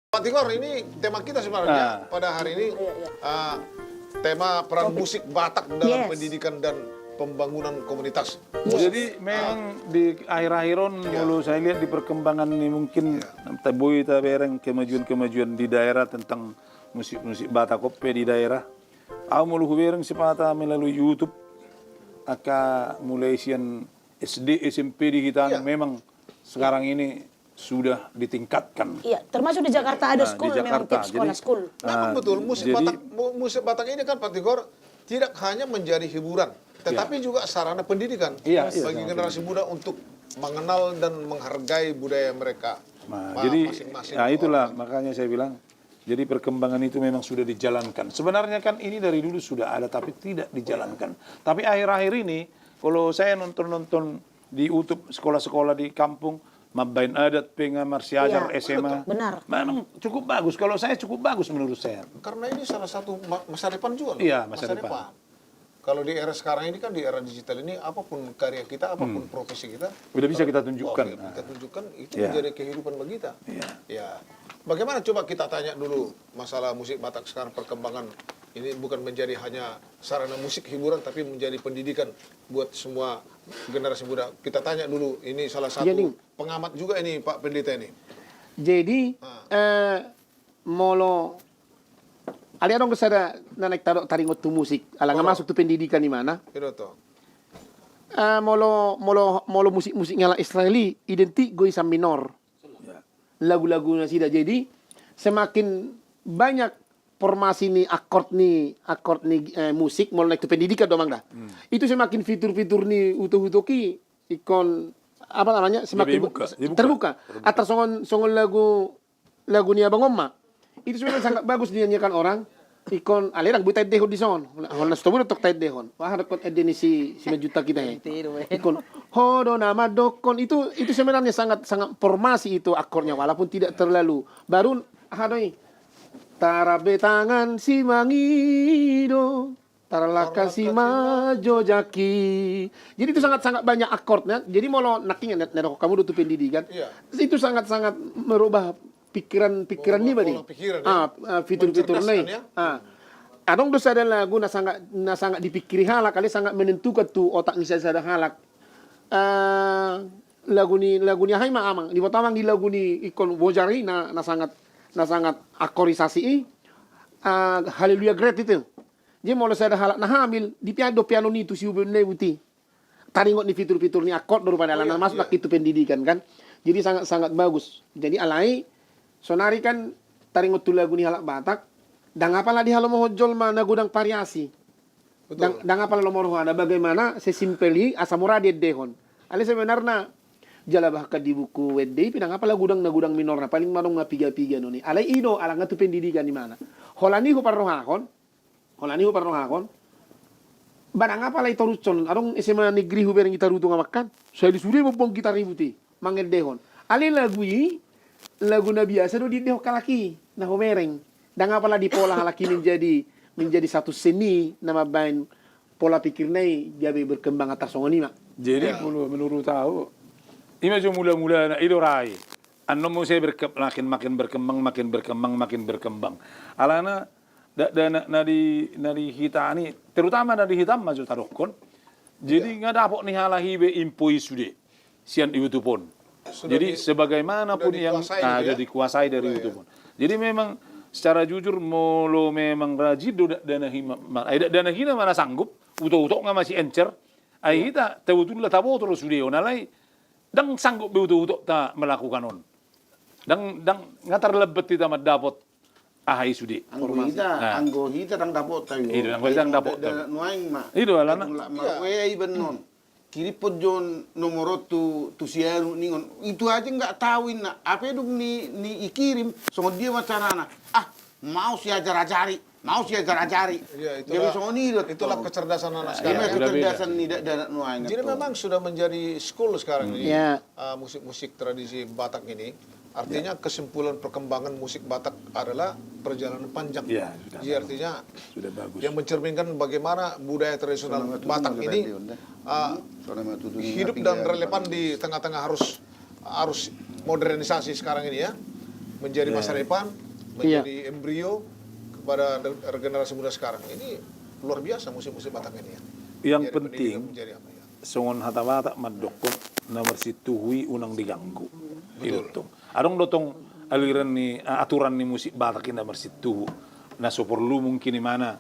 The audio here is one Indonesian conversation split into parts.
Pak Tigor, ini tema kita sebenarnya pada hari ini tema peran musik Batak dalam pendidikan dan pembangunan komunitas. Jadi memang di akhir-akhiran dulu saya lihat di perkembangan ini mungkin taboy tabereng kemajuan-kemajuan di daerah tentang musik-musik Batak kope di daerah. Aku mulu bereng sepatah melalui YouTube. Aka mulai sian SD SMP di kita memang sekarang ini sudah ditingkatkan. Iya, termasuk di Jakarta ada school, memang tiap sekolah school. Memang betul, musik Batak ini kan Pak Tigor tidak hanya menjadi hiburan, tetapi juga sarana pendidikan bagi generasi muda untuk mengenal dan menghargai budaya mereka. Nah, jadi itulah makanya saya bilang, jadi perkembangan itu memang sudah dijalankan. Sebenarnya kan ini dari dulu sudah ada, tapi tidak dijalankan. Tapi akhir-akhir ini, kalau saya nonton-nonton di YouTube sekolah-sekolah di kampung, Mabain adat, pengamar siajar SMA. Benar. Memang cukup bagus. Kalau saya cukup bagus menurut saya. Karena ini salah satu masa depan juga loh. Iya, masa depan. Kalau di era sekarang ini kan, di era digital ini, apapun karya kita, apapun profesi kita, udah bisa kita tunjukkan. Kita tunjukkan itu menjadi kehidupan bagi kita. Ya. Bagaimana coba kita tanya dulu masalah musik Batak sekarang perkembangan ini bukan menjadi hanya sarana musik hiburan, tapi menjadi pendidikan buat semua generasi muda. Kita tanya dulu, ini salah satu pengamat juga ini Pak Pendeta ini. Jadi, molo ali adong kesada naik taringot tu musik, alang masuk tu pendidikan di mana? Itu toh. Molo musik ngala Israeli identik goisam minor. Lagu-lagunya sida. Jadi semakin banyak formasi ni akord ni musik mau naik tu pendidikan domang dah. Itu semakin fitur-fitur ni utuh-utuki ikon apa namanya semakin terbuka. Atas songon lagu ni Abang Oma. Itu sebenarnya sangat bagus dinyanyikan orang. Ikon alerang buat dehon di son. Hon nas tobu tok tait dehon. Wah rekod edeni si juta kita ya. Ikon hodo nama dokon itu sebenarnya sangat formasi itu akornya walaupun tidak terlalu. Baru hadoi tarabe tangan si mangido taralaka si majo jaki. Jadi itu sangat banyak akordnya. Jadi mau naking nerok kamu tuh pendidikan. Itu sangat merubah pikiran nih bani. Fitur-fitur nih. Adong dosa ada lagu na sangat dipikiri halak kali sangat menentukan tuh otak ni sada halak. Lagu ni hay amang di botamang di lagu ni ikon bojari na sangat akorisasi haleluya great itu. Jadi mau sada halak na hamil di piano ni tu si ubene buti. Taringot ni fitur-fitur ni akord daripada alana masuk itu pendidikan kan. Jadi sangat bagus. Jadi alai sonari kan taringot tu lagu ni halak Batak, dang apalah di halo mohojol mana gudang variasi. Dang apalah lo morohana bagaimana sesimpeli asamura dia dehon. Ali sebenarnya jalabah ka di buku wedde pinang apalah gudang minor na paling marong piga-piga noni. Alai ido alang tu pendidikan di mana. Holani ko parrohakon. Barang apalah itorucon arong SMA negeri hubereng kita rutu ngamakan. Saya disuruh mobong kita ributi mangel dehon. Ali lagu na biasa do di dehok kalaki na homereng. Dan apalah di pola halaki menjadi satu seni nama bain pola pikir nai jabe berkembang atas songonima. Jadi menurut tahu ini macam mula-mula na idorai. Ano mo saya makin berkembang. Alana nadi hita ni terutama nadi hitam maju tarokon. Jadi nggak dapat nih halahi be impoi sude sian itu pun. Jadi sebagaimanapun yang ada dikuasai dari itu pun. Jadi memang secara jujur molo memang rajin dana hina mana sanggup utok nggak masih encer. Ai kita tahu lah tahu terus sudah onalai dang sanggup utok tak melakukan on. Dang ngatar lebet kita dapat ahai sudah. Anggo hita dang dapat tayo. Itu anggo hita dang dapat. Nuaing ma. Itu alana. Wei benon. Kiri pojon nomor tu siaru ningon itu aja nggak tahuin nak apa itu ni ikirim songo dia macarana mau si ajari ya, itulah kecerdasan anak sekarang kecerdasan ni dan nuaing jadi memang sudah menjadi school sekarang ini musik-musik tradisi Batak ini. Artinya kesimpulan perkembangan musik Batak adalah perjalanan panjang. Jadi artinya sudah bagus. Yang mencerminkan bagaimana budaya tradisional Batak ini hidup dan relevan di tengah-tengah arus modernisasi sekarang ini ya. menjadi masa depan, Iya. menjadi embrio kepada generasi muda sekarang. Ini luar biasa musik-musik Batak ini ya. Yang Menjadi penting pendidikan, menjadi apa ya? songon hata-hata madokon nomor situhui unang diganggu. Itu. Adong dotong aliran ni aturan ni musik Batak ini nomor situ. Nah so perlu mungkin di mana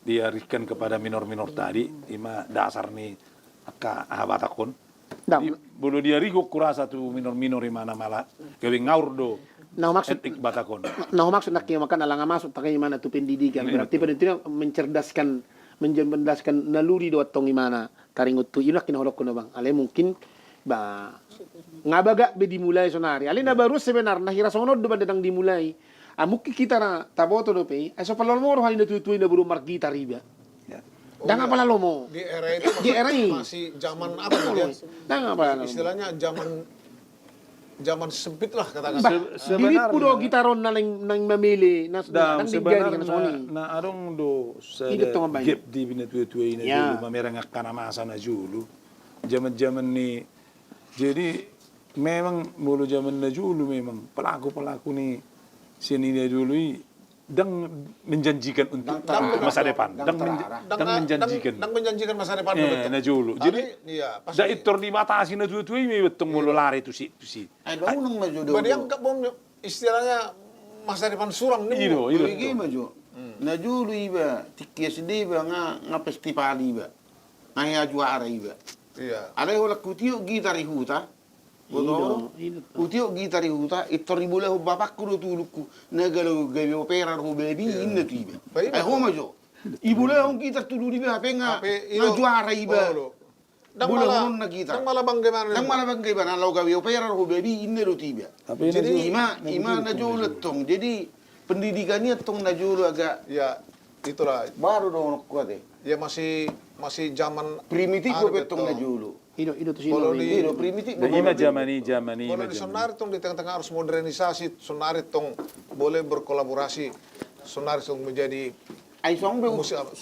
diarikan kepada minor-minor tadi, ima dasar ni akka Batakon. Nah, Bulu dia rigo kurasa tu minor-minor di mana malah gawing ngaur do nah maksud etik Batakon. nah maksud nak yang makan alang masuk tak mana tu pendidikan. Berarti pendidikan mencerdaskan naluri do tong imana taringut tu inak kina hodok bang. Ale mungkin ba ngabaga be dimulai sonari. Ale na baru sebenarnya hira sonod do badang dimulai. Mungkin kita na taboto do pe. Aso palolmo hal na tutuin na buru margita riba. Dang apa lalu mo? Di era itu Di era ini. masih zaman apa ya? Dang apa lalu? Istilahnya zaman sempit lah katakan. Dili pudo gitaron na nang mamili na Dam nang digari sebenarnya na soni. na arong do sa Hidup tong abay. gap di binatutuay na Ya. julu mamerang kanamasa na julu. Zaman-zaman ni jadi memang mulu zaman na julu memang pelaku-pelaku ni sini na julu dang menjanjikan untuk masa depan. Dang menjanjikan. Dan menjanjikan masa depan Eh, na julu. Jadi iya, pasti. da itor dibatasi na tutuay may betong mulu lari tu si. Ay, daw nang medyo do. Dianggap istilahnya masa depan suram nih. Iro. Igi medyo. Na julu iba, tikias di ba nga festival iba. Nga juara iba. Iya. Ada wala kutiyo gitari huta. Bodo. Kutiyo gitari huta, itoribula ho bapak kudo tuluku. Nagalo gabi opera ho bebi inna tiba. Baik, Ay ho majo. Ibula ho gitar tulu di ba nga juara iba. Dan Bula malah, hunun na gitar. dan malah bagaimana? Nang malabang kay ba na law gabi opera ho bebi inna lo tiba. Tapi Jadi ima na jolo tong. Jadi pendidikannya tong na jolo agak Ya, itulah. baru dong kuat eh. Ya masih zaman Primitif Anu ko betong betul. na jolo. Ino tuh sini. Kalau di- Iro primitif. da ima jamani Kalau di Sonari tong di tengah-tengah harus modernisasi, Sonari tong boleh berkolaborasi, Sonari tong menjadi Ay song be Musik apa?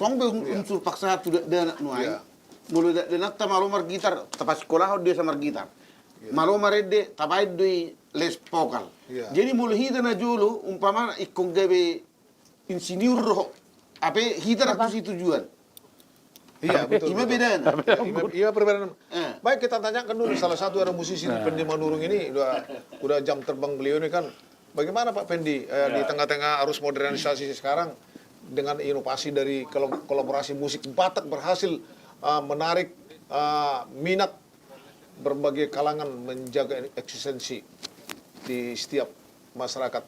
unsur paksa tu da no ay. Iya. Mulu da nak ta malomar gitar tapas sekolah dia sama gitar. Malomar de tabay de les vokal. Iya. Jadi mulu hita na jolo umpama ikong gabe insinyur roh. Ape hita na tu tujuan. Iya, betul. Ima betul. beda na. Iya perbedaan. Eh. Baik, kita tanyakan dulu salah satu ada musisi Pendi Manurung ini udah jam terbang beliau ini kan. Bagaimana Pak Pendi di tengah-tengah arus modernisasi sekarang dengan inovasi dari kolaborasi musik Batak berhasil menarik minat berbagai kalangan menjaga eksistensi di setiap masyarakat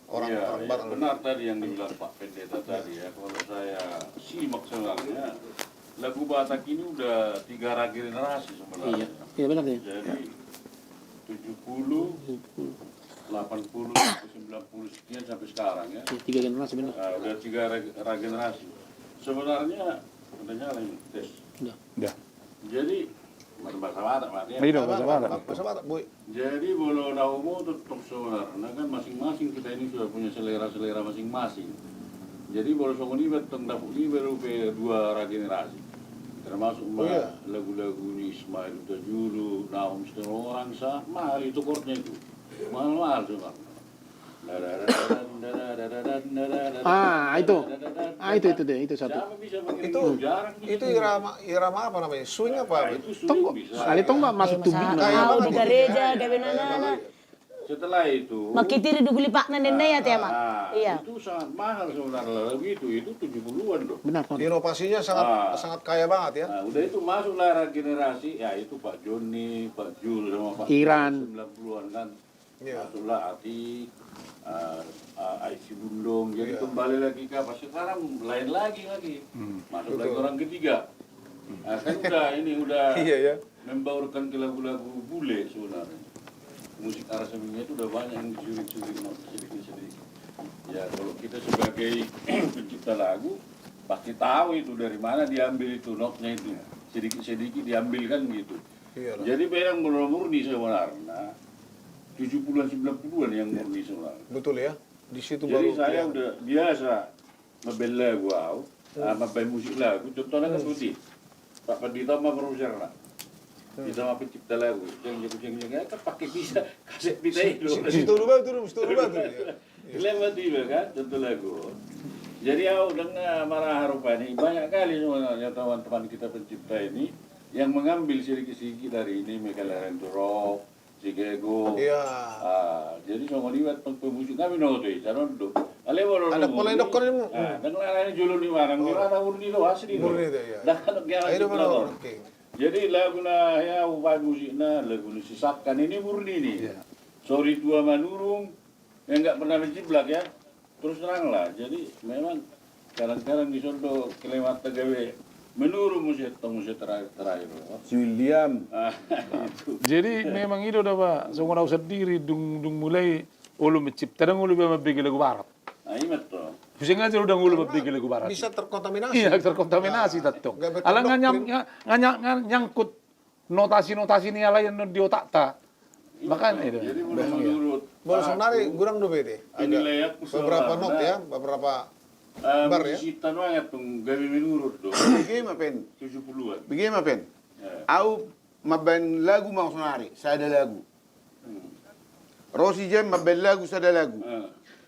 orang Batak. Benar tadi yang dibilang Pak Pendeta tadi ya. Kalau saya simak sebenarnya lagu Batak ini udah 3 generasi sebenarnya. Iya benar deh. Jadi 70, 80, 90 sekian sampai sekarang ya. Tiga generasi benar. Udah 3 generasi. Sebenarnya udah nyala ini tes. dah. Jadi bahasa Batak Pak ya. Iro bahasa Batak. Bahasa Batak, Bu. Jadi bolo naumo tetap sebenarnya kan masing-masing kita ini sudah punya selera-selera masing-masing. Jadi bolo songon ini beteng dapur ini baru ke 2 generasi. Termasuk iya. lagu-lagu Ismail Utajulu, Naum Setengah Orang Sah, mahal itu chordnya itu. Mahal-mahal sebenarnya. Itu deh, itu satu. Siapa bisa pakai Itu jarang bisa. itu irama apa namanya? Swing apa? Itu Tunggu, sulit bisa. sekali tonggo masuk tubing. Tahu di gereja, gawe nana. Setelah itu Makitiri duguli pak na nenda ya tema. Iya. itu sangat mahal sebenarnya lagu itu 70-an loh. Benar, Pak. Inovasinya sangat kaya banget ya. Nah, udah itu masuklah generasi, ya itu Pak Joni, Pak Jul sama Pak Iran. 90-an kan. Iya. Masuklah Atik, Aisy Bundong, jadi Iya. kembali lagi ke apa? Sekarang lain lagi. Masuk lagi orang ketiga. Nah, kan udah Iya ya. membaurkan ke lagu-lagu bule sebenarnya. Musik arasemennya itu udah banyak yang dicuri-curi sedikit-sedikit. Ya kalau kita sebagai pencipta lagu pasti tahu itu dari mana diambil itu notnya itu sedikit-sedikit diambil kan gitu. Iyalah. Jadi memang murni sebenarnya 70-an 90-an yang murni sebenarnya. Betul ya. Di situ Jadi baru saya kelihatan. udah biasa membela lagu, membela musik lagu. Contohnya kan seperti Pak Pendeta sama produser lah. Kita mah pencipta lagu, yang kan pakai bisa kaset pita itu. Situ lupa tuh, situ lupa tuh. Ya. Lewat juga kan, tentu lagu. Jadi aku dengan marah harapan ini banyak kali sebenarnya teman-teman kita pencipta ini yang mengambil sedikit-sedikit dari ini Mekalaran Rock, Sigego. Iya. Jadi sama liwat pemusik kami noto caron do. Ale bolo. Ada poledok kan ini. Dan lain julu di marang di mana urni lo asli. Murni itu ya. Dah kan kaya Ayo gitu mana lah. oke. Jadi lagu na ya upaya musiknya lagu nu sisapkan ini murni nih. Iya. Sorry tua manurung yang nggak pernah menciblak ya. Terus terang lah. Jadi memang kadang-kadang di sono kelewat gawe menurung musik terakhir. Si William. Itu. Jadi memang itu udah Pak, seorang tahu sendiri dung mulai ulu mencipta dan ulu mabigi lagu barat. Imat tuh. Pusing aja udah ulu mabigi lagu barat. Bisa terkontaminasi. Iya, terkontaminasi tato. Nggak betul, Alang doktrin. nyangkut notasi-notasi ini ala yang di otak ta. Bahkan itu. Jadi menurut Boleh sebenarnya kurang do bede. Ini layak Beberapa not ya, beberapa bar ya. musikan banget tuh gawe menurut tuh. Bagaimana pen? 70-an. Bagaimana pen? Ya. Aku maben lagu mau sonari, saya ada lagu. Rosi Jam maben lagu, saya ada lagu.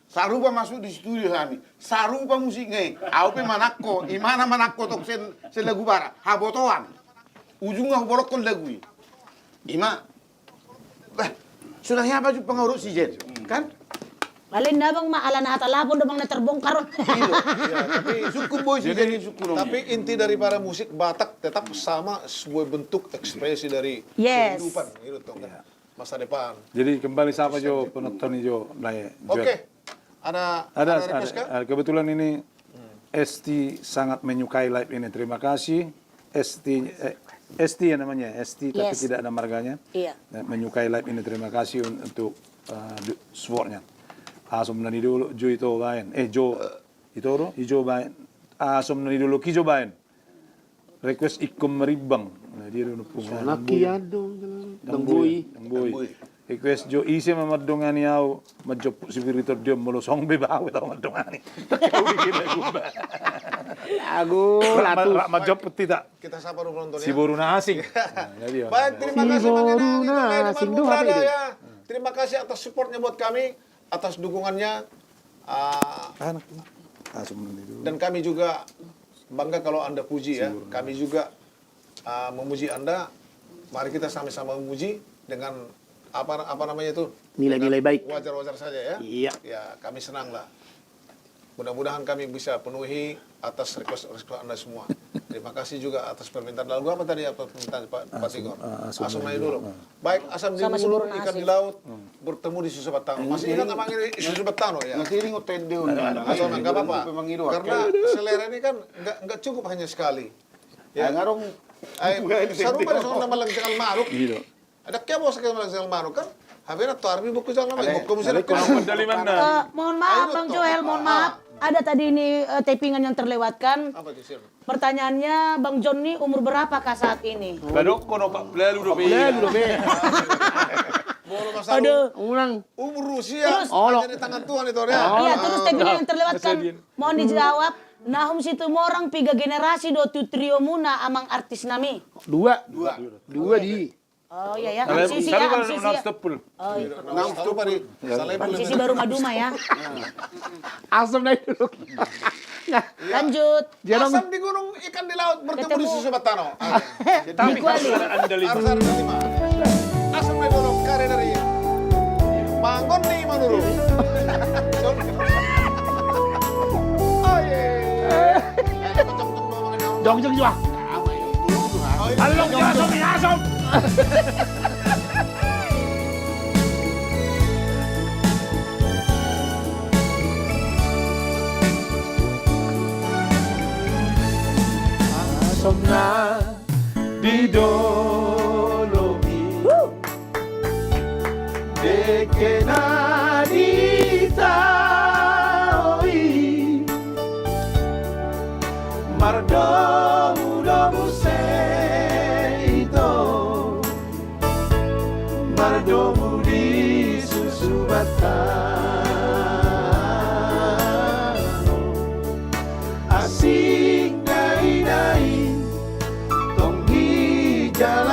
Sarupa masuk di studio kami. Sarupa musiknya. Aku pe manakko, imana manakko tok sen lagu bara. Habotoan. Ujungnya aku borokon lagu ini. Ima. Bah, sudah ya baju pengurus si Jen, kan? Alin na bang maalan na atalapon do bang naterbongkar. Iya, tapi suku boy si Jen suku nong. Tapi inti daripada musik Batak tetap sama sebuah bentuk ekspresi dari Yes. kehidupan gitu toh kan. Masa depan. Jadi kembali sama Jo penonton Jo Naya. Oke. Ada request kah? Kebetulan ini Esti sangat menyukai live ini. Terima kasih Esti ya namanya, Esti tapi Yes. tidak ada marganya. Iya. Menyukai live ini. Terima kasih untuk supportnya. Asom nani dulu Jo itu bayan. Jo itu ro Ijo bayan. Asom nani dulu Kijo bayan. Request ikum meribang. Nah, dia dulu pungan. Laki adong, dangboy. Dangboy. Request Jo isi mamadongan yaw majop si Virito dia molosong bebaw tau madongani. Kau bikin lagu. Lagu latu. Majop tidak. Kita sapa dulu penonton Si ya. Boruna asing. Jadi Baik, terima Si kasih Bang Enang. Boruna, Itu kayak asing Bang doang Berada itu. ya. Terima kasih atas supportnya buat kami, atas dukungannya. anak asum nanti dulu. Dan kami juga bangga kalau Anda puji ya. Kami juga memuji Anda. Mari kita sama-sama memuji dengan apa namanya itu? Nilai-nilai baik. Wajar-wajar saja ya. Iya. Ya, kami senang lah. Mudah-mudahan kami bisa penuhi atas request Anda semua. Terima kasih juga atas permintaan lagu apa tadi apa permintaan Pak Tigor? Asam naik dulu. Baik, asam di Sama si mulut, Boruna ikan asing. di laut, bertemu di susu batang. Masih ingat nama ini susu batang ya? Nanti ini ngotende Asam nggak apa-apa. Karena selera ini kan nggak cukup hanya sekali. Ya ngarong Sarupa di sana nama lang jangan maruk. Gitu. Ada kaya mau sakit malang jangan maruk kan? Habis itu arbi buku jangan maruk. Buku musik Dari mana? Mohon maaf Ayo, Bang Dok. Joel, mohon maaf. Ada tadi ini tapingan yang terlewatkan. Apa itu sih? Pertanyaannya Bang John nih umur berapakah saat ini? Badok kono Pak Lalu do Lalu be. Boro masalah Aduh. Ulang. umur Rusia Oh, hanya di tangan Tuhan itu ya. Iya, terus tapingan yang terlewatkan. Mohon dijawab. Nahum situ morang tiga generasi do tu trio muna amang artis nami. Dua di. Oh iya ya, Am Sisi ya, Am Sisi ya. Oh, iya. Nah, lupa di salah Am Sisi baru Maduma ya. Asam naik dulu. Lanjut. Jarang. Asam di gunung, ikan di laut, bertemu di Ketemu. susu batano. Di kuali. Arsar Fatima. Asam di gunung, kare dari Bangun nih Manuru. Oh iya. Dong jong jua. Halo, Asam. Asam na didolomi deke na ditaoi mardomu domu seito mardomu di susu batano asing nai nai tong hijau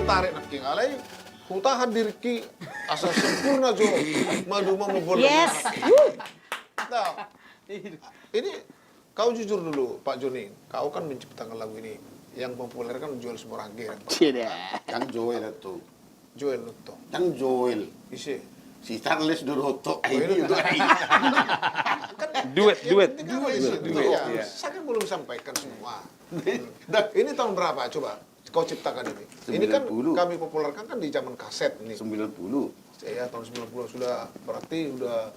Tarik nak king alai hutahan diriki asal sempurna jo madu mau Yes. Nah, ini kau jujur dulu Pak Joni, kau kan menciptakan lagu ini yang populer kan Joel Sumorangge kan Pak? Kan Joel itu. Joel Lutto. Kan Joel. Isi. Si Charles Duroto. Ini Duet. Ya. Saya belum sampaikan semua. Ini tahun berapa coba? Kau ciptakan ini. Ini kan 90. kami populerkan kan di zaman kaset ini. 90. Ya tahun 90 sudah berarti udah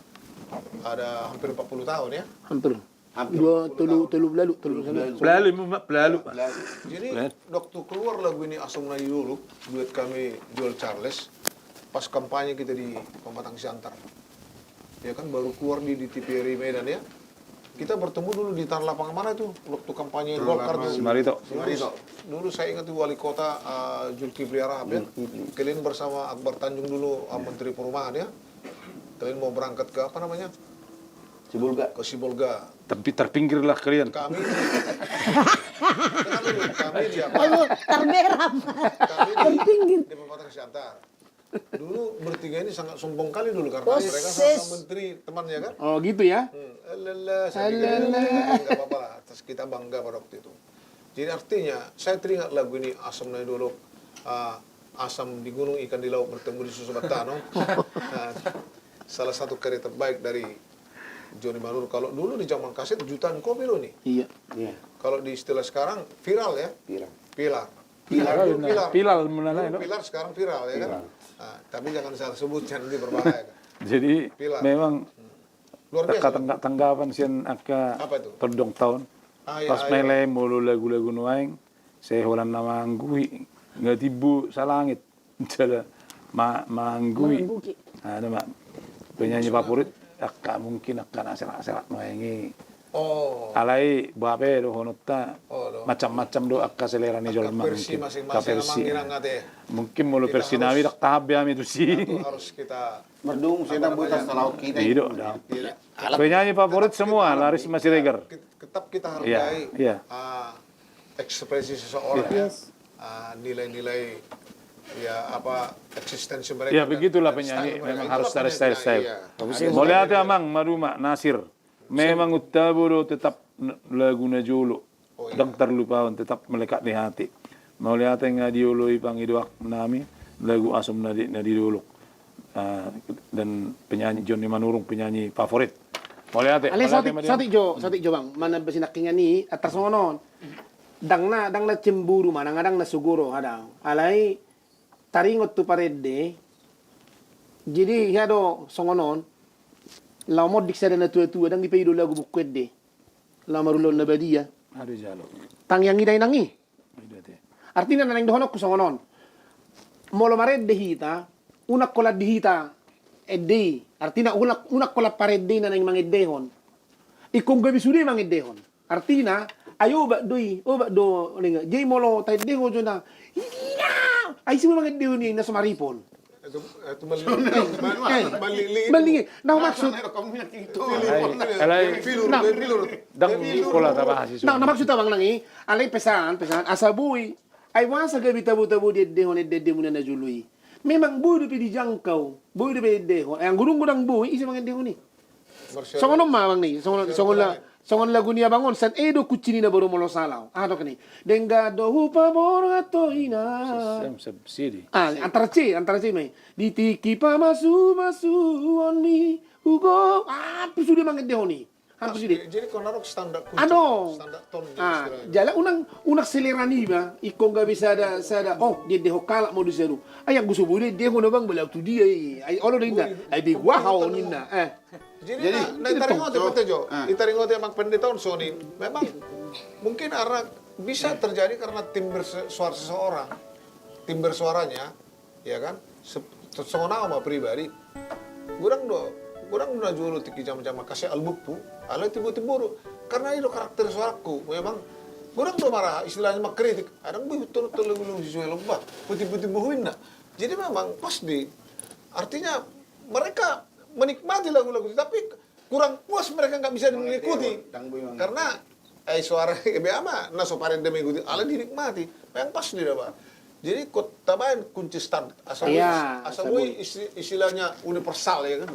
ada hampir 40 tahun ya. Hampir. Hampir. Telu lalu. Belalu. Jadi waktu keluar lagu ini Asam Nadi dulu, duet kami Joel Charles, pas kampanye kita di Pematang Siantar. Ya kan baru keluar di TVRI Medan ya. Kita bertemu dulu di tanah lapangan mana itu waktu kampanye Golkar tuh. Semarito. Dulu saya ingat tuh wali kota Zulkifli Rahab ya. Kalian bersama Akbar Tanjung dulu Menteri Perumahan ya. Kalian mau berangkat ke apa namanya? Sibolga. ke Sibolga. Tapi terpinggirlah kalian. Kami kami di apa? Aduh, terberam. Kami di Pematang Siantar. Dulu bertiga ini sangat sombong kali dulu karena Oh, mereka sis. sama menteri temannya kan. Oh gitu ya. Saya pikir nggak apa-apa lah. Terus kita bangga pada waktu itu. Jadi artinya saya teringat lagu ini Asam Nai Dolok, asam di gunung ikan di laut bertemu di susu batano. Salah satu karya terbaik dari Johnny Manurung. Kalau dulu di zaman kaset jutaan kopi loh nih. Iya. Iya, Kalau di istilah sekarang viral ya. pirang. Pilar. Dulu pilar. Pilal menalai Dulu no? pilar sekarang viral ya kan. Nah, tapi jangan salah sebut nanti berbahaya kan. Jadi Pilar. memang Luar biasa. tanggapan sian aka Apa itu? terdong tahun. Iya, Pas iya. mele mulu lagu-lagu nuaing, saya holan nama anggui, nggak tibu sa langit, jala manggui. Mangguki. Ada mak penyanyi favorit, aka mungkin akan aserak-aserak nuaingi. Oh. Alai bape do honota Oh, do. macam-macam do akka selera ni jol Versi masing-masing versi. emang ngira ngate. Mungkin mulu Kita versi harus- nawi dak tahap ya itu sih. Itu harus kita Merdung, saya tak buta setelah kita. Tidak, dah. tidak. Penyanyi favorit semua laris masih reger. Tetap kita hargai Iya, iya. ekspresi seseorang Iya. ya. Nilai-nilai ya apa eksistensi mereka. Ya dan- begitulah dan penyanyi, style mereka. memang Itulah harus dari penyanyi, style-style. iya. Boleh hati amang maruma Nasir. Memang utaburo tetap lagu na jolo. Oh, iya. Dan terlupawan tetap melekat di hati. Mau lihat yang diului pangiduak nami lagu asum nadi dulu. Dan penyanyi Johnny Manurung penyanyi favorit. Mau lihat Ale sati jo bang, mana besinakingan ni atas ngonon. Dang na cemburu mana ngadang na suguro hadang. Alai taringot tu parede. Jadi hado songonon. Lau mod diksada na tua-tua dang dipaido lagu bukwet de. Lau marulon na badia. Ada jalo. Tang yang iday nangi. Ada teh. Artinya nanang dohonok ko songonon. Molo mared dehita, unak kolat dehita edde. Artinya unak kolat paredde na nang mangedehon. Ikong gabi sudi mangedehon. Artinya ayo ba doi, o ba do linga. Jay molo tay deho jo na. Hina! Ay si mangedehon ni na sumaripon. Itu malili. Malingi. Nah maksud Kamu yang itu. Alay Filur. dang kola tabahasi. Nah, maksud tabang nangi, alay pesan, asabuy, ay wasa gabi tabu-tabu di dehon edde muna na jului. Memang buhay di dijangkau, buhay di dehon. Ay ang gurung-gurang buhay, isa mga dehon ni. Songon mamang ni, songon lagu niya bangon, san edo kuchini na baru molo salaw. Ano kani? Dengado hupa boro ato ina. Subsidi. Antara C may. Ditiki pa masu oni ugo. Pusu dia mga dehon ni. Hampir dia. Jadi kau naruh standar kunci, Ano? standar ton Jala unang selerani ba, ikong gabi sada, dia deho kalak mo seru. Ay, ang gusto mo deho na bang balaw to dia ay olo rin na, ay bigwahaw nina. Jadi itaringote Pak Tejo, itaringote emang pendetaun Sony. Memang mungkin karena bisa terjadi karena timbre suara seseorang, timbre suaranya, ya kan, sesona sama pribadi. Kurang udah jual tiki jam-jam kasih albumku, ala tibu-tibu karena itu karakter suaraku. Memang kurang do marah istilahnya mak kritik. Adang betul lagu sesuai lembah, putih-putih buhuin nah. Jadi memang pas di artinya mereka menikmati lagu-lagu itu, tapi kurang puas mereka nggak bisa mengikuti karena suara beama naso paren demi ikuti ala dinikmati yang pas dia Pak. Jadi tabain kunci stand asal istilahnya universal ya kan.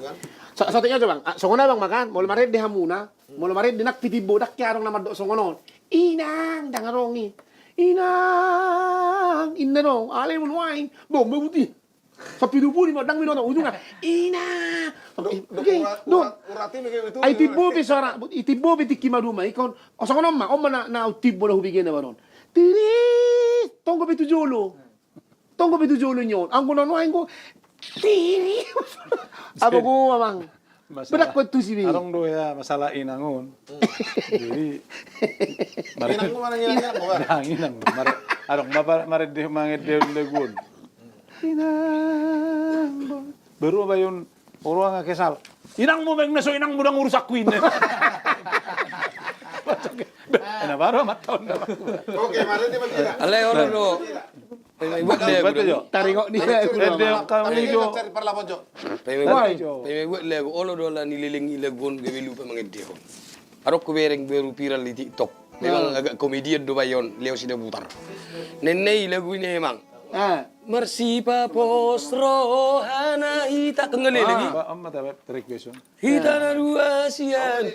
Satunya aja bang, songona bang makan, mau maret di hamuna, mau maret di nak piti bodak kaya arong nama dok songonon. Inang dangarongi, inang dong, ale menuain, bombe putih. Sapi dupu di madang minota ujungnya, inang. Urati begitu. Ay tibo be suara, itibo be tiki maduma ikon. Songonon ma, na tibo na hubigin na baron. Tiri, tonggo be tujolo. Tonggo be tujolo nyon. Ang kunanuain ko, tiri. Abo ko mamang. Bedak ko tu sini. Arong do ya masalah inangun. Jadi Inang mo mana nyanyi mo ba? inang. Arong mared de manged de legun. Inang. Baru ba yun orang nga kesal. Inang mo bang naso inang mo nang urusak queen. Baru amat tahun na. Oke, mari dia tidak. Ale oro do. Peme buat le Betul jo. Taringok ni Kami jo. Cari parlapon, Cok. Peme buat le olo dola nililingi lagun gawelu pamangede ko. Arok ko bereng beru viral di TikTok. Memang agak komedian do bayon Leo sida butar. Nenei lagu ini emang. Mersipa postro hana hita kengene lagi. Amma tabe requestion. Hita na dua sian.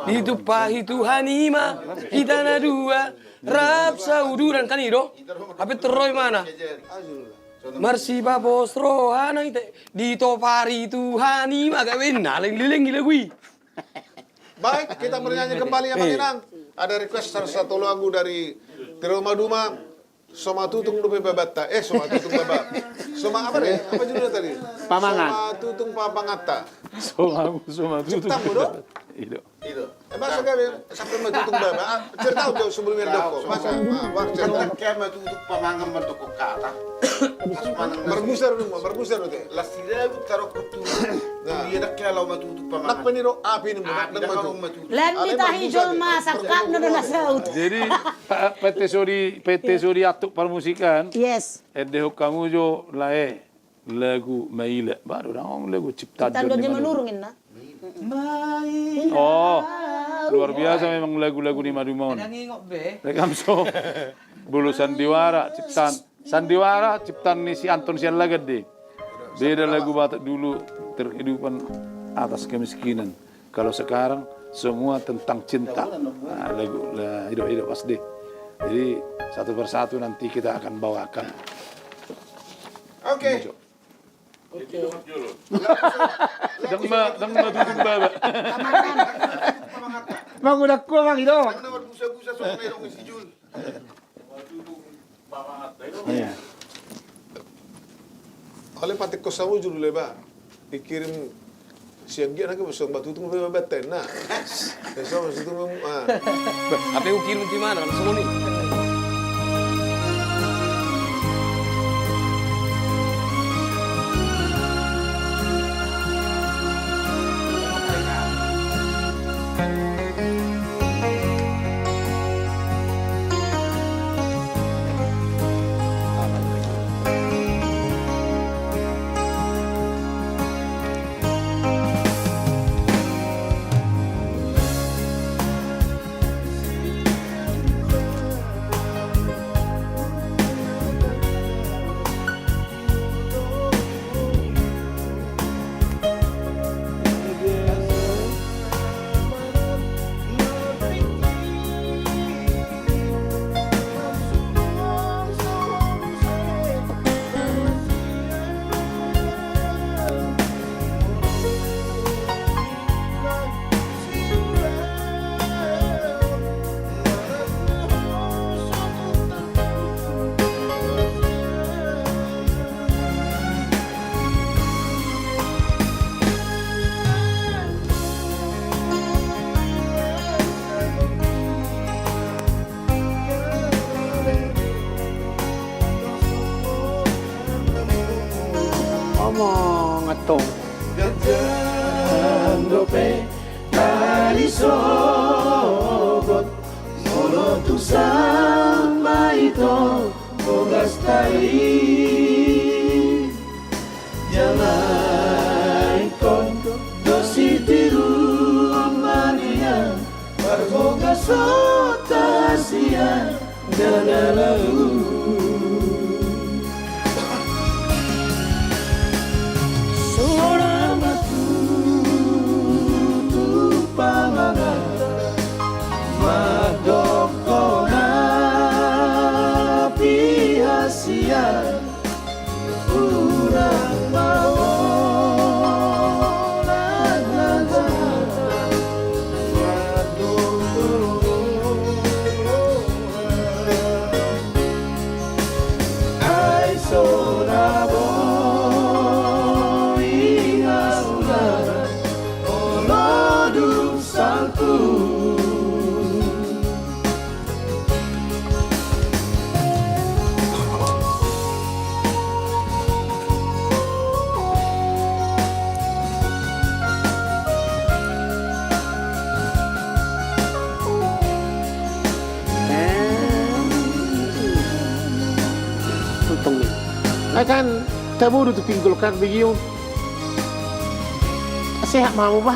Itu pahitu hanima. Hita na dua. Rap sauduran kan itu. Tapi teroy mana? Mersipa postro hana hita. Di topari itu hanima gak benar. Leng-leng gila gue. Baik, kita bernyanyi kembali ya Bang Inang. Ada request satu lagu dari Trio Maduma. Soma tutung dupe babata. Soma tutung baba. Soma apa deh? Apa judulnya tadi? Pamangan. Soma tutung papangata. Soma tutup. Cipta bodoh? Itu. Itu. Masa kami sampai matutung baba? Cerita jauh sebelumnya doko. Masa? Cerita. Kaya matutup pamangan matoko kata. Bergusar dulu, bergusar dulu. Lasira taruh keturunan. Dia nak kaya lau matutup Nak pamangan. peniro api ni mo. Nak Nak matu. matutup. Lan kita hijol masak kap na na saut. Jadi PT Suri atuk permusikan. Yes. Edehok kamu jo lae lagu Maila. Baru dong lagu cipta Tando dia menurungin na. Oh, luar biasa memang lagu-lagu di Madumon. Rekam so. Bulu sandiwara ciptaan ni si Anton Sialagat deh. Beda lagu Batak dulu terkehidupan atas kemiskinan. Kalau sekarang semua tentang cinta. Nah, lagu hidup pas deh. Jadi satu persatu nanti kita akan bawakan. Oke. Dang tutup baba. Mang udah kuah mang itu. Nak nawar busa-busa sok merong isi jul. Iya. Oleh patik kosamu julu leba. Dikirim siang dia nak besok batu tu beba beten nah. Besok itu Apa yang kirim di mana? Semua nih. Ngomong ngetong. Saya kan tamu tu pinggulkan begitu. Sehat mau bah.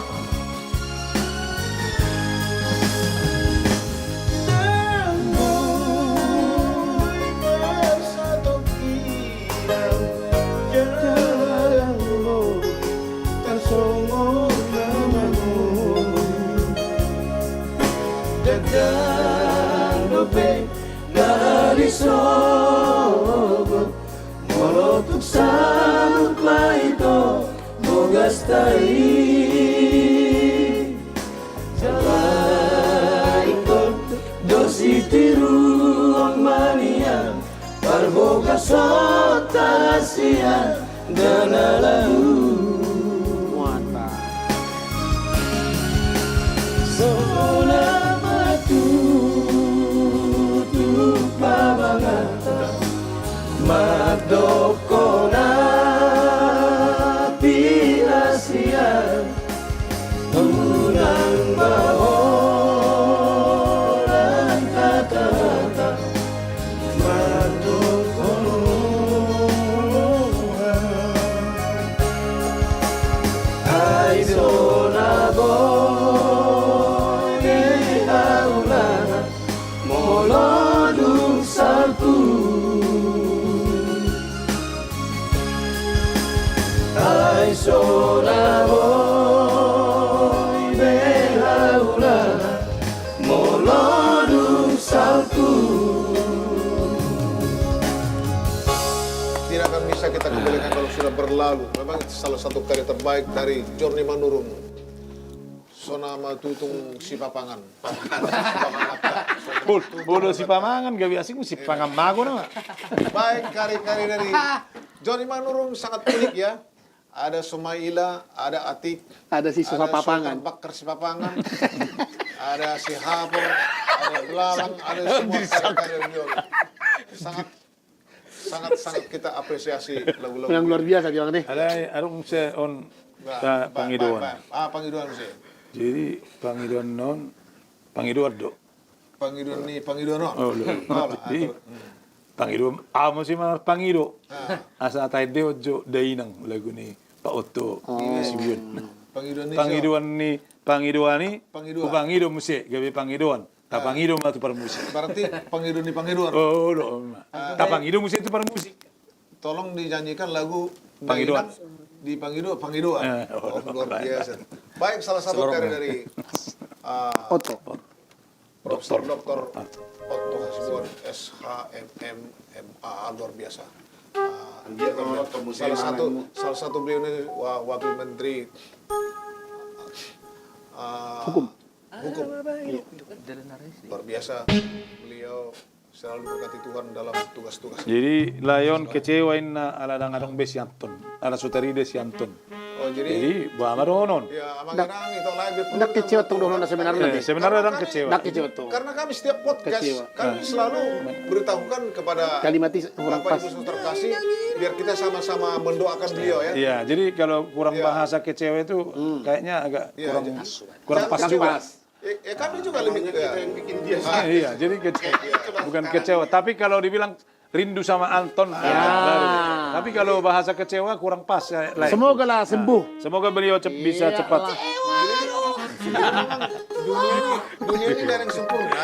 Dari sogo molotuk sanuk laito mogastai jalaikon dosi tiruang mania parboga sota sia dana lalu Sona matu babangata madokona pinasian unang baholan kata-kata madokona ay zona boy aulana molodung saltu ay zona boy aulana molodung saltu. Tidak akan bisa kita kembalikan kalau sudah berlalu. Memang itu salah satu karya terbaik dari Johnny Manurung. Sonama tutung si papangan. Bodoh si pamangan gak biasa si pangamago na. Baik, karya-karya dari Johnny Manurung sangat unik ya. Ada Sumaila, ada Atik, Ada si susah papangan. Sultan Bakar si papangan, ada si Hapor, ada Belalang, ada semua karya-karya beliau. Sangat kita apresiasi lagu-lagu. Yang luar biasa bilang deh. Ada se on sa Pangiduan. Pangiduan sih. Jadi Pangiduan non Pangiduan do. Pangiduan ni Pangiduan non. Oh, jadi Pangiduan amo si mana Pangido. Asa tay deo jo dainang lagu ni Pak Otto Sibion. Pangiduan ni Pangiduan ni Pangiduan. ku Pangido musik gawe Pangiduan. Ta Pangido matu par musik. berarti Pangiduan ni Pangiduan. Oh, do. Ta Pangido musik itu par musik. Tolong dinyanyikan lagu Pangiduan. Dainang di Pangiduan. Oh, luar biasa. Baik, salah satu karya dari Otto. Profesor Dr. Otto Hasibuan SHMMA luar biasa. Salah satu beliau ini wakil menteri hukum. Luar biasa. Beliau selalu diberkati Tuhan dalam tugas-tugas. Jadi layon kecewain na aladang-adang bes yanton. Ala sutaride sianton. Oh, Jadi buang aronon. ya amangan itu live Ndak kecewa tuh dono sebenarnya. Sebenarnya orang kecewa. Ndak kecewa tuh. Karena kami setiap podcast Kecewa. kami selalu beritahukan kepada Kalimat kurang Bapak pas. Ibu saudara terkasih biar kita sama-sama mendoakan beliau ya. Iya, jadi kalau kurang Iya. bahasa kecewa itu kayaknya agak Iya, kurang pas Jangan juga. pas. Kami juga lebih Iya, jadi bukan kecewa. Tapi kalau dibilang rindu sama Anton, ya, baru. Tapi kalau bahasa kecewa kurang pas. Semoga lah sembuh. Semoga beliau bisa cepat. dunia ini tidak ada yang sempurna.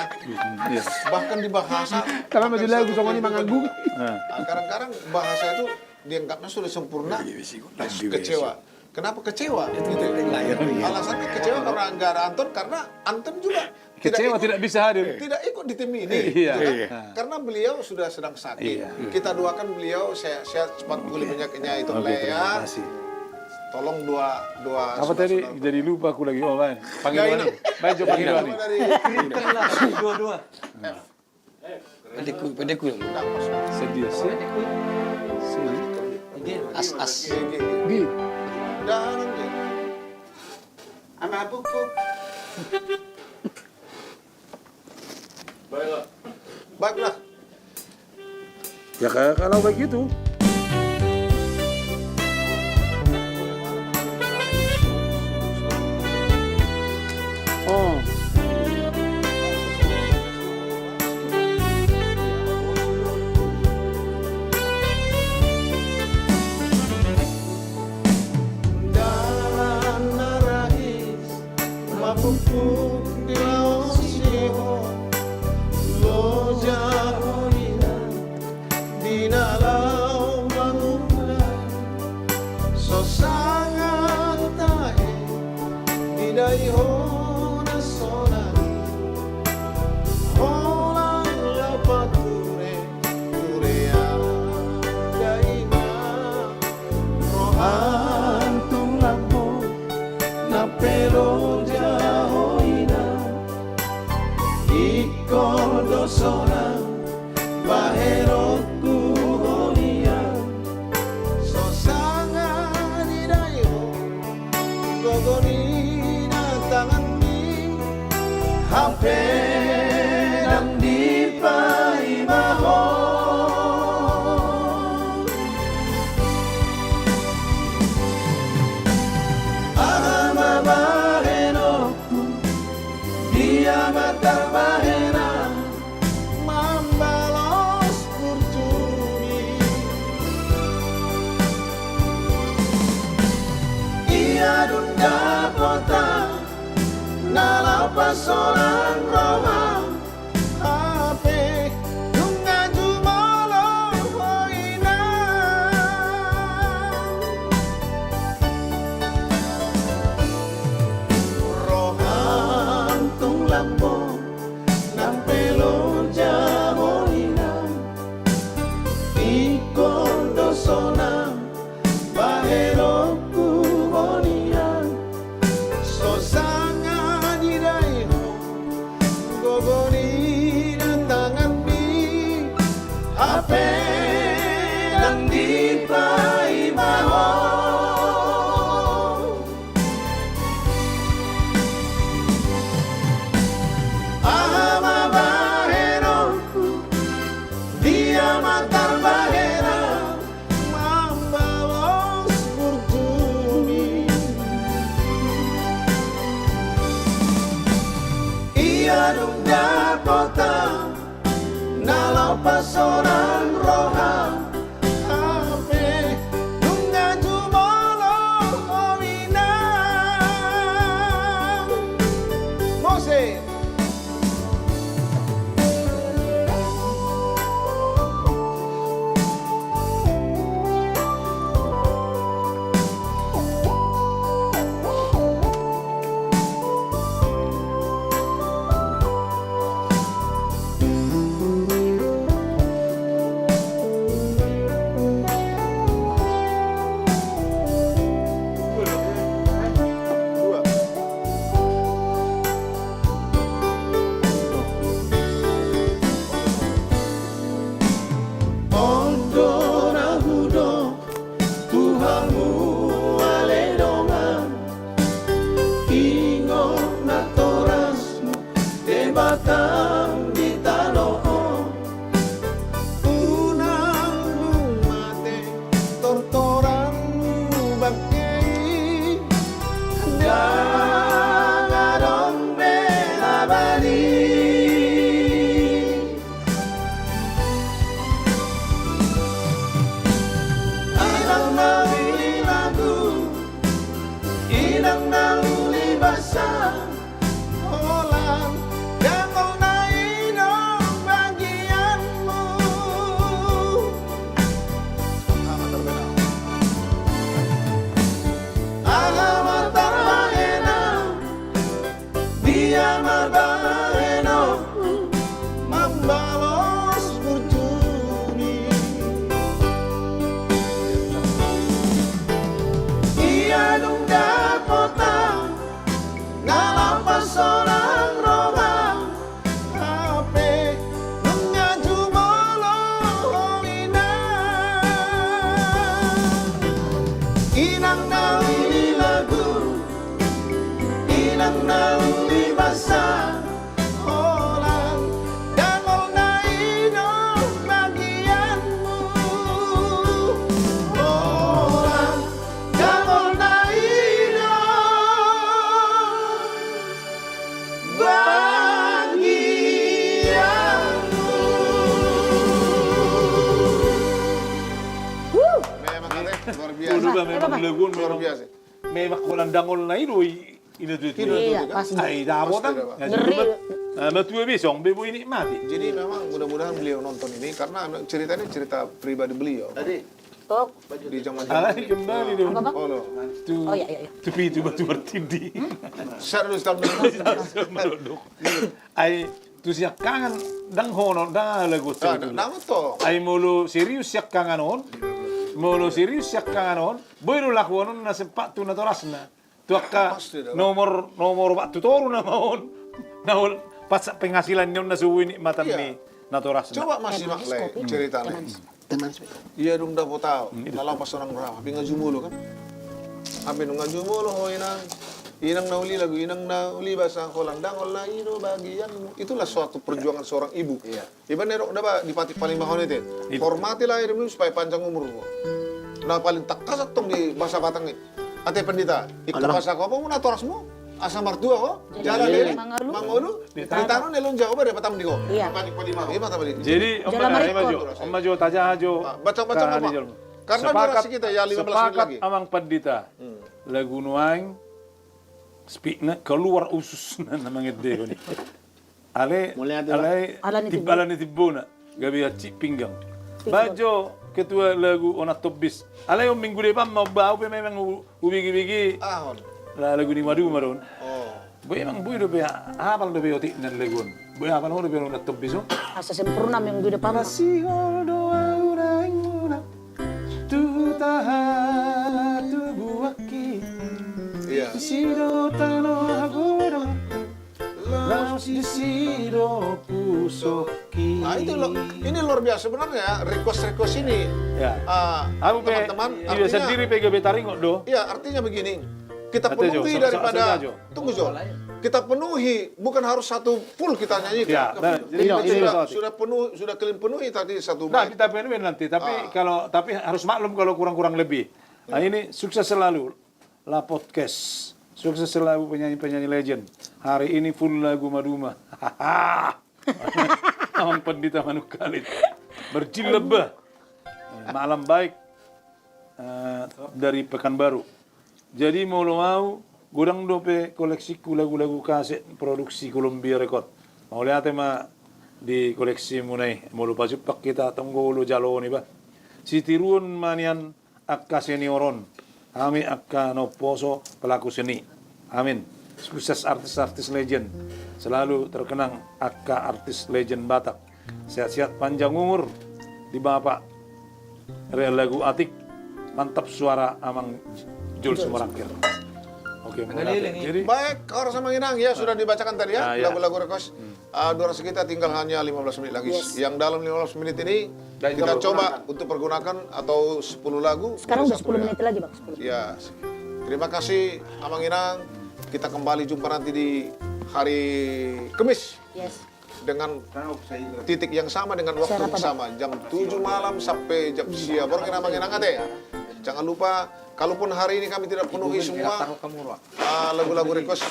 Bahkan di bahasa. Karena maju lagu sama ini manganggung. Kadang-kadang bahasa itu dianggapnya sudah sempurna. Kecewa. Kenapa kecewa? Gitu. Alasannya kecewa karena nggak ada Anton, karena Anton juga Kecewa tidak bisa hadir. tidak ikut di tim ini. Iya. gitu kan? Karena beliau sudah sedang sakit. Kita doakan beliau sehat cepat pulih penyakitnya itu Oke, terima Lea. kasih. Tolong dua Apa tadi? Jadi lupa aku lagi. Oh, Bang. Panggilan. Baju panggilan nih. dari Dua-dua. Pedeku yang Sedih sih. as. Gi. dan Ama buku. baiklah. Ya kalau begitu. Oh. pesona baheroku honia Sosanga di dayo Gogoni na tangan mi hape nang di paimaho ama bahenoku dia mata bahena Mambalos kurtuni ia dunda kota nalau pasolan Roma Hape Nunga jumolo hoina rohan tung lambo nang pelon jahorina ikon dosona baheroku honia Sosanga di dayo Gogoni na tangan mi hape nang di paimaho ama baheroku dia matar bahera Mambalos kurtuni ia dunda kota nalau pasoran roha Hape Nunga jumolo hoina Mose ondo na hudo Tuhanmu aledongan ingo na torasmu de batang di tanoh Unang lumate Tortoran bagay Jangan bela bali Inang nauli lagu Inang nauli basa Olan Gangol na inong bagianmu Alamat bahena Dia marbaheno Mambalos kurtuni Ia nungga kota Ngalau pasoran Roma Hape Nunga jumolo hoina Inang nauli lagu Inang nauli basa Olan Gangol na inong bagianmu Orang gamol na ino Memang ate, luar biasa. Udah ba, memang lagun, Luar biasa. memang kulang dangol na ilo, ina tuh itu. Iya, pasti. Ay, dabo Pasti tan. dah, Pak. Ngeri. Matua besong, bebo ini mati. Jadi memang mudah-mudahan beliau nonton ini karena ceritanya cerita pribadi beliau. Oh, Di zaman Alay kembali dong. apa bang? Oh, loh. Tu, Oh iya, iya, iya. Tupi itu batu bertindi. Saya dulu setahun dulu. Melodok. Ay, tu siya kangen dang hono dang lagu Nah, tu. nama toh. Ay mulu serius siya kangen on. Mulu serius siya kangen on. Boy lakuan on na sempat tu na torasna. Tu akka Pasti dah. nomor waktu toru na maon. Naul pas penghasilan nyon na suwi ni matan Iya. ni. naturas. Coba Mas simak le ceritanya. Teman Iya dong dah tahu. Lalu pas orang berapa? Tapi ngaju mulu kan? Tapi ngaju mulu ho inang nauli lagu inang nauli bahasa kolang dangol na ino bagianmu. Itulah suatu perjuangan seorang ibu. Iya. Iban nerok dah di pati paling mahal itu. Hormati lahir dulu supaya panjang umur. Nah paling tak kasat tong di bahasa Batang ni. Ate pendeta, ikut bahasa kau mau naturasmu? Asam martua kok, jalan deh, mangolu, ditano nelon jauh ber dapat di kok. Iya. Iya mata balik. Jadi Om Majo taja ajo. Baca apa? Karena durasi kita ya 15 menit lagi. Amang pendeta. Lagu nuang speaknya keluar usus na namang ide ko ni. Ale tibalan ni tibona. Gabi cik pinggang. Bajo ketua lagu ona tobis. Ale yung minggu depan mau bau pe memang ubigi-bigi. Ahon. Lagu ni madu maron. Oh. Boy emang boy do be hafal do be otik nan legon. Boy hafal ho do be ona tobis oh. Asa sempurna minggu depan. Sigol doa urang muna. Tu taha tu buaki. Iya. Sido tano agoro. Laos di sido pusoki. Nah itu loh, ini luar biasa sebenarnya request ini. Ya. Aku pe Teman-teman, iya sendiri pe gabe taringo do. Iya, artinya begini. Kita Kata Jo, penuhi so- daripada so- so- tunggu Jo. Kita penuhi, bukan harus satu full kita nyanyikan. Ya, nah, Jadi ini kita soal- sudah penuh, sudah kalian penuhi tadi satu Nah, bait. kita penuhin nanti, tapi tapi harus maklum kalau kurang-kurang lebih. Nah, ini sukses selalu La Podcast. Sukses selalu penyanyi-penyanyi legend. Hari ini full lagu Maduma. Amang Pendeta Manukalit. Berjilbab. Malam baik dari Pekanbaru. Jadi mau gudang dope koleksiku lagu-lagu kaset produksi Columbia Record. Mau lihat tema di koleksi munai. Mau lupa cepak kita tunggu lu jalo nih bah. Si tiruan manian akka senioron. Kami akka noposo pelaku seni. Amin. Sukses artis-artis legend. Selalu terkenang akka artis legend Batak. Sehat-sehat panjang umur di Bapak. Real lagu Atik. Mantap suara Amang Jul Sumarangkir. Oke, jadi Baik, orang sama Inang ya sudah dibacakan tadi ya Ya. lagu-lagu request. Durasi kita tinggal hanya 15 menit lagi. Yang dalam 15 menit ini kita coba untuk pergunakan atau 10 lagu. Sekarang udah Satu 10 ya. menit lagi, Bang. 10. Ya, terima kasih Amang Inang. Kita kembali jumpa nanti di hari Kamis Yes. dengan titik yang sama dengan waktu yang sama, jam 7 malam sampai jam siang. Baru kita Amang Inang ate. Jangan lupa, kalaupun hari ini kami tidak penuhi semua lagu-lagu request,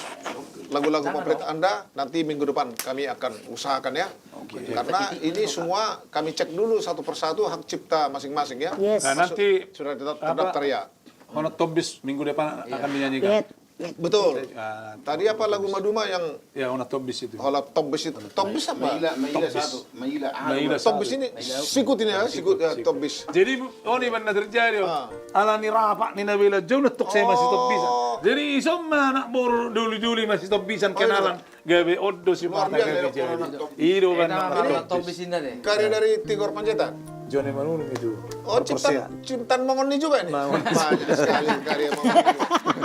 lagu-lagu favorit Anda, nanti minggu depan kami akan usahakan ya. Karena ini semua kami cek dulu satu persatu hak cipta masing-masing ya. Yes. nah, nanti Sudah terdaftar ya. Hono Tobis minggu depan akan dinyanyikan. Yet. Betul. Tadi apa lagu Maduma yang Ya, Hono Tobis itu. Olah Tobis itu? Tobis apa? Maila satu. Maila. Maila Tobis ini sikut ini ya, sikut ya Tobis. Jadi ini mana terjadi? Ala ni rapak ni nabila jauh letuk saya masih Tobisan. Jadi isomma nak bor dulu-dulu masih Tobisan kenalan. Gabe odo si Luar mata biasa, gabe jadi. Ido kan Tobis ini deh. Karya dari Tigor Panjaitan. Joni Manurung itu. Oh, ciptaan Mongon ini juga nih. Banyak sekali karya Mongon ini.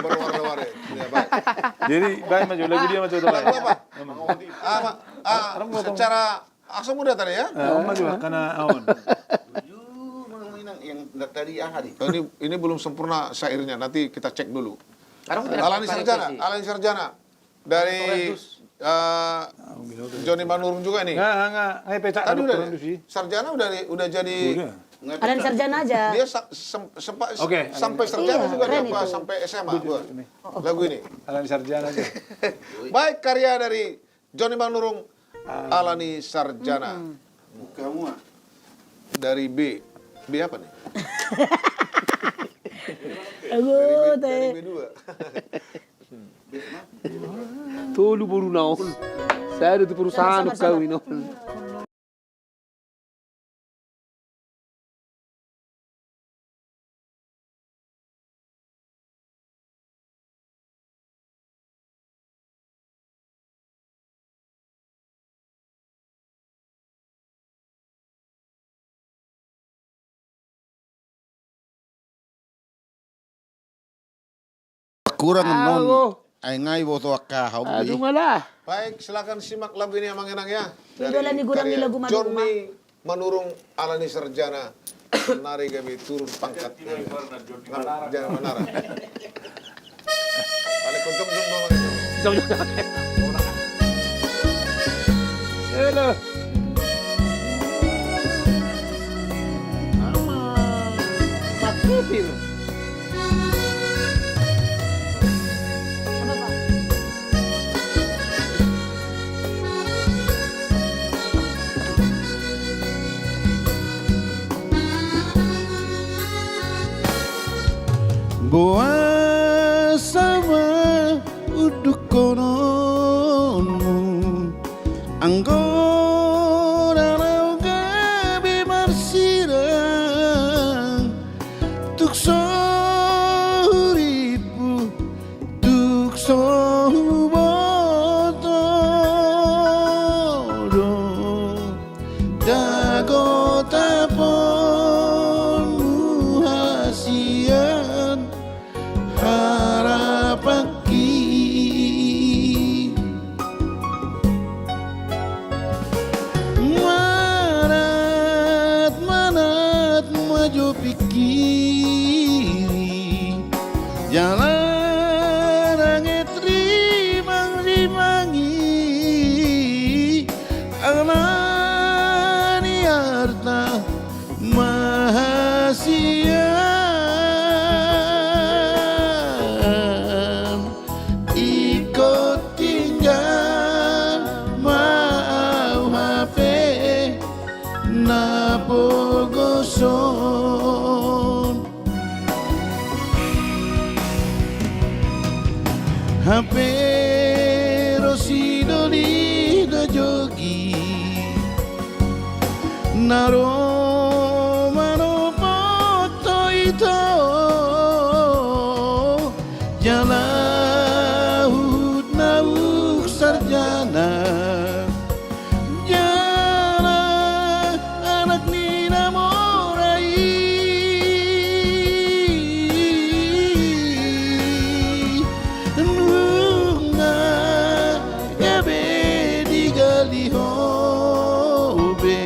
Berwarna-warni. Ya, baik. Jadi baik maju lagi dia maju Lagu apa? Secara aksa muda tadi ya. Om maju karena awan. Yang tadi hari. Oh, ini belum sempurna syairnya. Nanti kita cek dulu. Sekarang Alani Sarjana dari Joni Manurung juga nih. Nggak, pecah Tadi udah produksi. Sarjana udah jadi. Udah. Ada sarjana aja. Dia sampai sarjana Iya, juga dia keren apa itu. sampai SMA gua. Lagu ini. Alani Sarjana aja. Baik karya dari Joni Manurung Alani Sarjana. Kamu Dari B. B apa nih? Aduh, Dari teh. B2. Tuh lu baru naon. Saya ada di perusahaan kau ini. kurang non Ay ngai boto akka hau Aduh malah. Baik, silakan simak lagu ini Amang Enang ya. Idola ni Gudang karya ni lagu Madu Johnny Manurung Alani Sarjana. Menari kami turun pangkat. Jangan menara. Balik kuncung dong. Hello. Ama. Pakipil. Apa, Pak? Boa sama uduk kononmu Anggora rau gabi marsirang Tuk soripu Tuk sohubotodo Dago taponmu hasian Harapaki Manat maju pikiri Jalan angin rimang-rimangi Alani harta mahasian Ikut tinggal mau HP napogoson HP rosidoli na jogi Naro mano foto itu Jalahut nauk sarjana Jala anak nina morai Nunga gabe digali hobe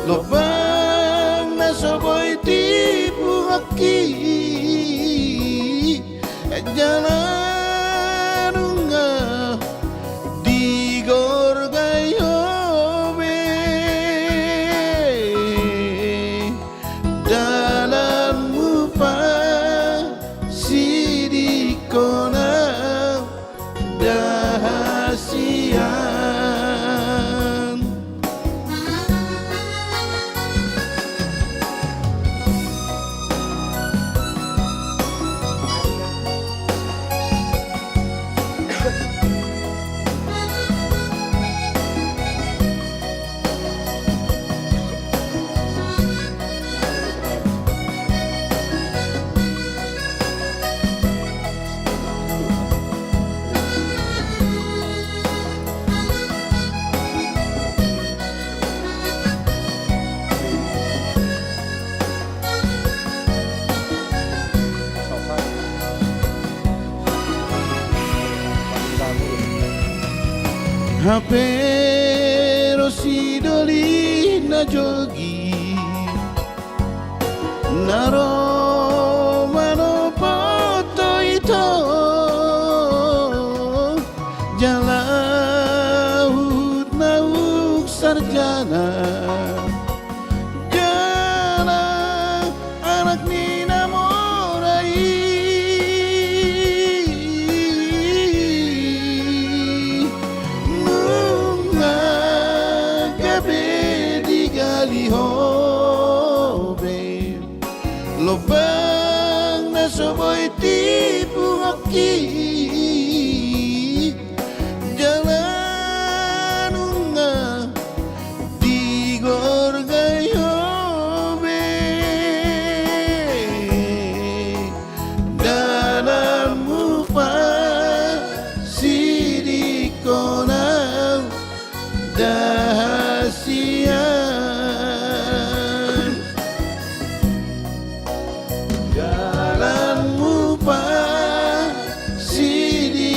Lobang na soboy tipu haki Jalanunga di gorgayobe Dalam mupa sidikona dahasian HP rosidoli na jogi Naro mano foto itu Jalahut nauk sarjana Jala anak nina morai Nunga gabe digali hobe Lobang na soboy tipu haki Jalanunga di gorgayobe Dalam mufa sidikona dahasian Jalan mupa sidi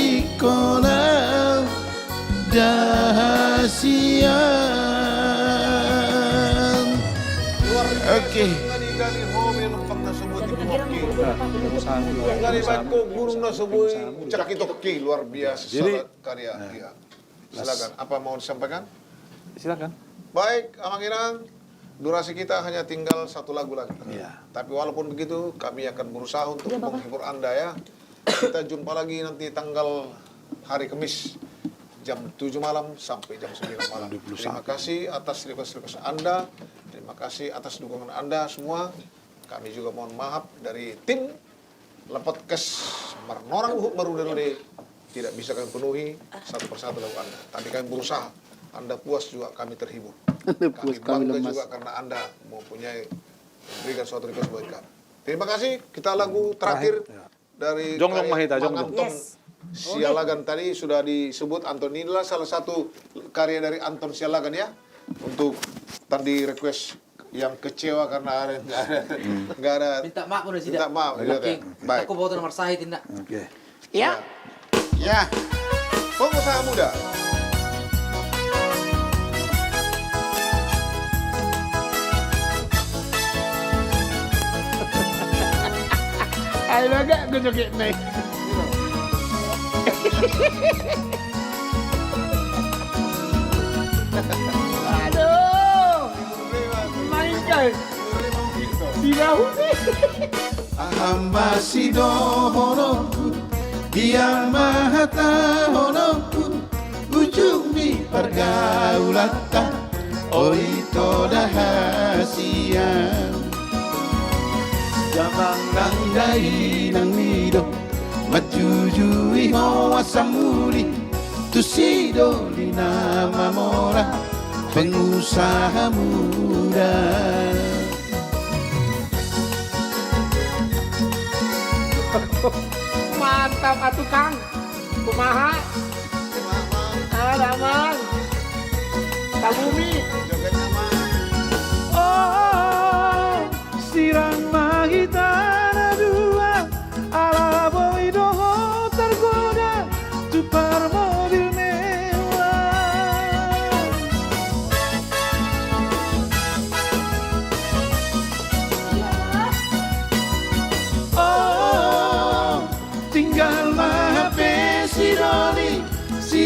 Oke. Gali hobi lempang na sebut di Kira-kira Hoki. mau berapa dulu? Gali bako gunung na sebut cakit Hoki luar biasa. Jadi- Sangat karya. Iya. Silakan. Apa mau disampaikan? Silakan. Baik, Amang Irang. Durasi kita hanya tinggal 1 lagu lagi. Iya. Tapi walaupun begitu, kami akan berusaha untuk menghibur Anda ya. Kita jumpa lagi nanti tanggal hari Kamis jam 7 malam sampai jam 9 malam. Terima kasih atas request-request Anda. Terima kasih atas dukungan Anda semua. Kami juga mohon maaf dari tim Lepodcast Marnorang Uhuk Marude tidak bisa kami penuhi satu persatu lagu Anda. Tapi kami berusaha. Anda puas juga kami terhibur. Puas, Kami kami bangga lemas. juga karena Anda mempunyai memberikan suatu request buat kami. Terima kasih. Kita lagu terakhir dari Jonglong karya Mahita, Mang Jonglong. Anton Yes. Sialagan tadi sudah disebut Anton. Inilah salah satu karya dari Anton Sialagan ya. Untuk tadi request yang kecewa karena nggak ada Minta maaf udah sih. minta maaf. Gitu, Oke. kan? Baik. Aku bawa nomor Sahid tidak. Oke. Ya. Ya. Pengusaha muda. Ayo agak gue joget naik. Aduh. Main kan. Si bahu nih. Ambasido honoku, dia maha honoku, ujung di pergaulatan, oh itu dahasia. Jamang nang dai nang nido, matujui hoa samuli, tusido di nama mora, pengusaha muda. Mantap atuh Kang. Kumaha? Ada Mang. Tabumi. Jogetnya mah. Oh, sirang mahitana dua, ala boy doho tergoda, tupar mobil mewah. Oh, tinggal mahape si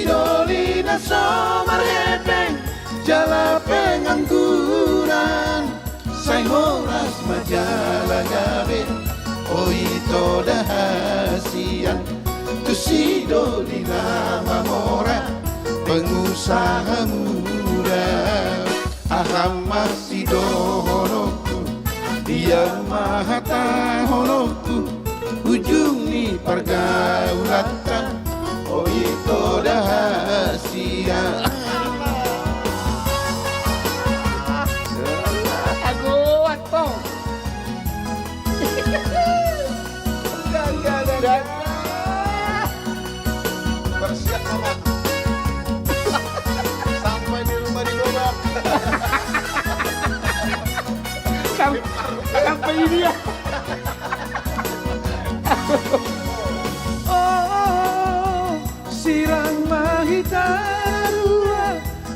doli na somar hepeng, jala pengangguran, say horas majalah gabe, oh itu dahasian, tu si doli nama mora, pengusaha muda, aham masih dohonoku, dia maha tahonoku, ujung ni pergaulatan, oh itu dahasia. Aku atong. Dan Bersiap mama. Sampai di rumah di Bogor. sampai ini ya. Oh, sirang mahitana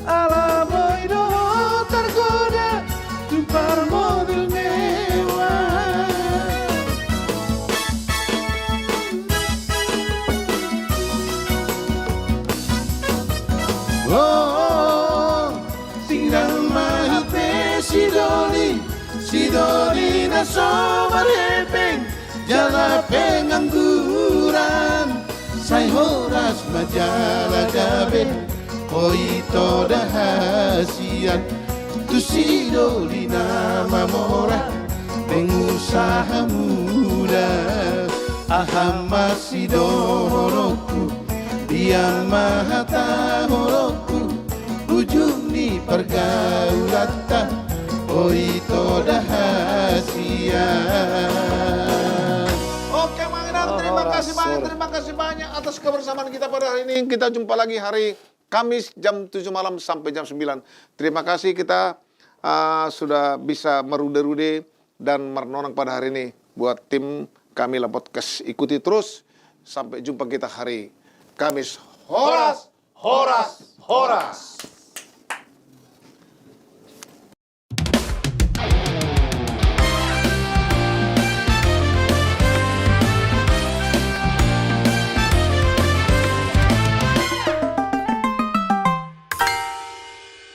ala boy doho tergoda, tupar mobil mewah. Oh, tinggal mahape si doli na somar hepeng, jala pengangguran, say horas majalah gabe, oh itu dahasian, tu si doli nama mora, pengusaha muda, aham masih dohonoku, dia maha tahonoku, ujung di pergaulatan, oh itu dahasia. Oke, Mang Irang, terima kasih banyak atas kebersamaan kita pada hari ini. Kita jumpa lagi hari Kamis jam 7 malam sampai jam 9. Terima kasih kita sudah bisa merude-rude dan merenung pada hari ini. Buat tim kami Lepodcast, ikuti terus. Sampai jumpa kita hari Kamis. Horas, horas, horas.